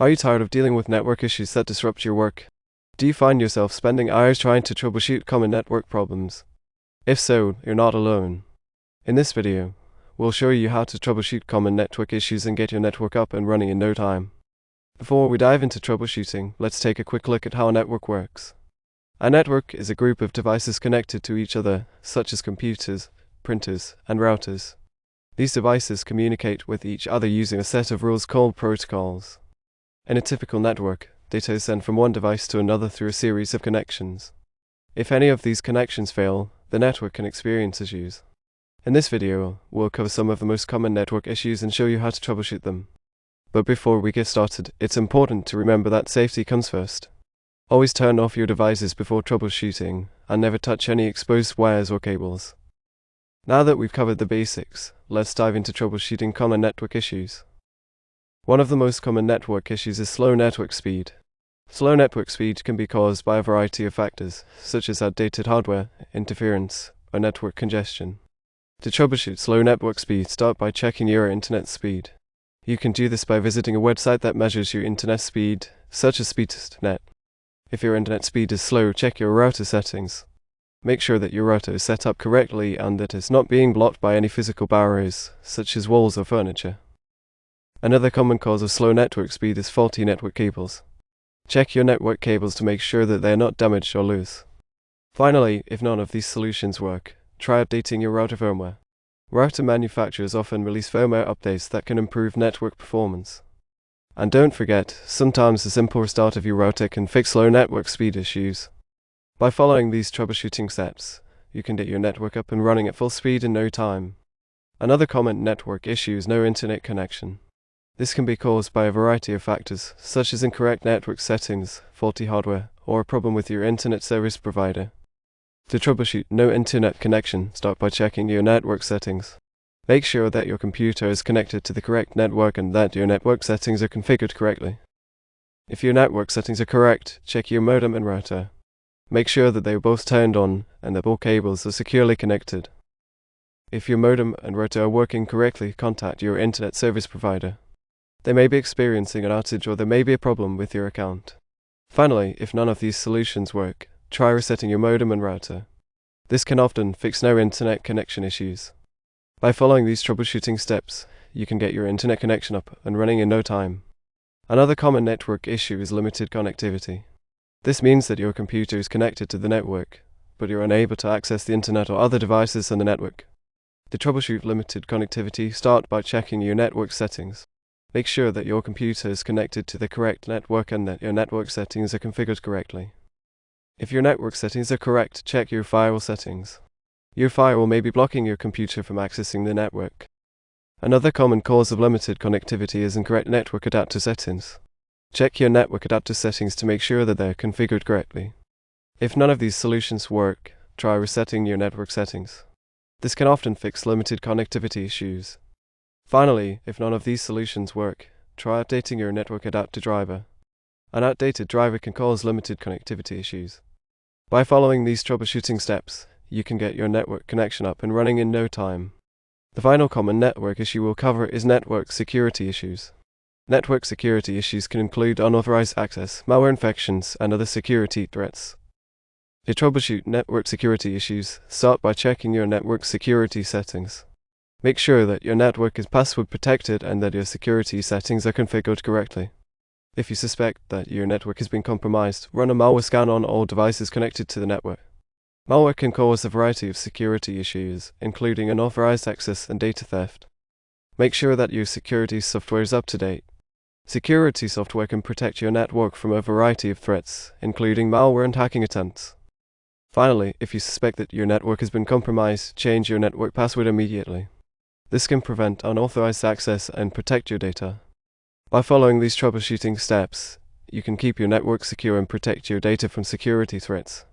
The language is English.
Are you tired of dealing with network issues that disrupt your work? Do you find yourself spending hours trying to troubleshoot common network problems? If so, you're not alone. In this video, we'll show you how to troubleshoot common network issues and get your network up and running in no time. Before we dive into troubleshooting, let's take a quick look at how a network works. A network is a group of devices connected to each other, such as computers, printers, and routers. These devices communicate with each other using a set of rules called protocols. In a typical network, data is sent from one device to another through a series of connections. If any of these connections fail, the network can experience issues. In this video, we'll cover some of the most common network issues and show you how to troubleshoot them. But before we get started, it's important to remember that safety comes first. Always turn off your devices before troubleshooting, and never touch any exposed wires or cables. Now that we've covered the basics, let's dive into troubleshooting common network issues. One of the most common network issues is slow network speed. Slow network speed can be caused by a variety of factors, such as outdated hardware, interference, or network congestion. To troubleshoot slow network speed, start by checking your internet speed. You can do this by visiting a website that measures your internet speed, such as Speed.net. If your internet speed is slow, check your router settings. Make sure that your router is set up correctly and that it's not being blocked by any physical barriers, such as walls or furniture. Another common cause of slow network speed is faulty network cables. Check your network cables to make sure that they are not damaged or loose. Finally, if none of these solutions work, try updating your router firmware. Router manufacturers often release firmware updates that can improve network performance. And don't forget, sometimes a simple restart of your router can fix slow network speed issues. By following these troubleshooting steps, you can get your network up and running at full speed in no time. Another common network issue is no internet connection. This can be caused by a variety of factors, such as incorrect network settings, faulty hardware, or a problem with your internet service provider. To troubleshoot no internet connection, start by checking your network settings. Make sure that your computer is connected to the correct network and that your network settings are configured correctly. If your network settings are correct, check your modem and router. Make sure that they are both turned on and that all cables are securely connected. If your modem and router are working correctly, contact your internet service provider. They may be experiencing an outage or there may be a problem with your account. Finally, if none of these solutions work, try resetting your modem and router. This can often fix no internet connection issues. By following these troubleshooting steps, you can get your internet connection up and running in no time. Another common network issue is limited connectivity. This means that your computer is connected to the network, but you're unable to access the internet or other devices on the network. To troubleshoot limited connectivity, start by checking your network settings. Make sure that your computer is connected to the correct network and that your network settings are configured correctly. If your network settings are correct, check your firewall settings. Your firewall may be blocking your computer from accessing the network. Another common cause of limited connectivity is incorrect network adapter settings. Check your network adapter settings to make sure that they are configured correctly. If none of these solutions work, try resetting your network settings. This can often fix limited connectivity issues. Finally, if none of these solutions work, try updating your network adapter driver. An outdated driver can cause limited connectivity issues. By following these troubleshooting steps, you can get your network connection up and running in no time. The final common network issue we'll cover is network security issues. Network security issues can include unauthorized access, malware infections, and other security threats. To troubleshoot network security issues, start by checking your network security settings. Make sure that your network is password protected and that your security settings are configured correctly. If you suspect that your network has been compromised, run a malware scan on all devices connected to the network. Malware can cause a variety of security issues, including unauthorized access and data theft. Make sure that your security software is up to date. Security software can protect your network from a variety of threats, including malware and hacking attempts. Finally, if you suspect that your network has been compromised, change your network password immediately. This can prevent unauthorized access and protect your data. By following these troubleshooting steps, you can keep your network secure and protect your data from security threats.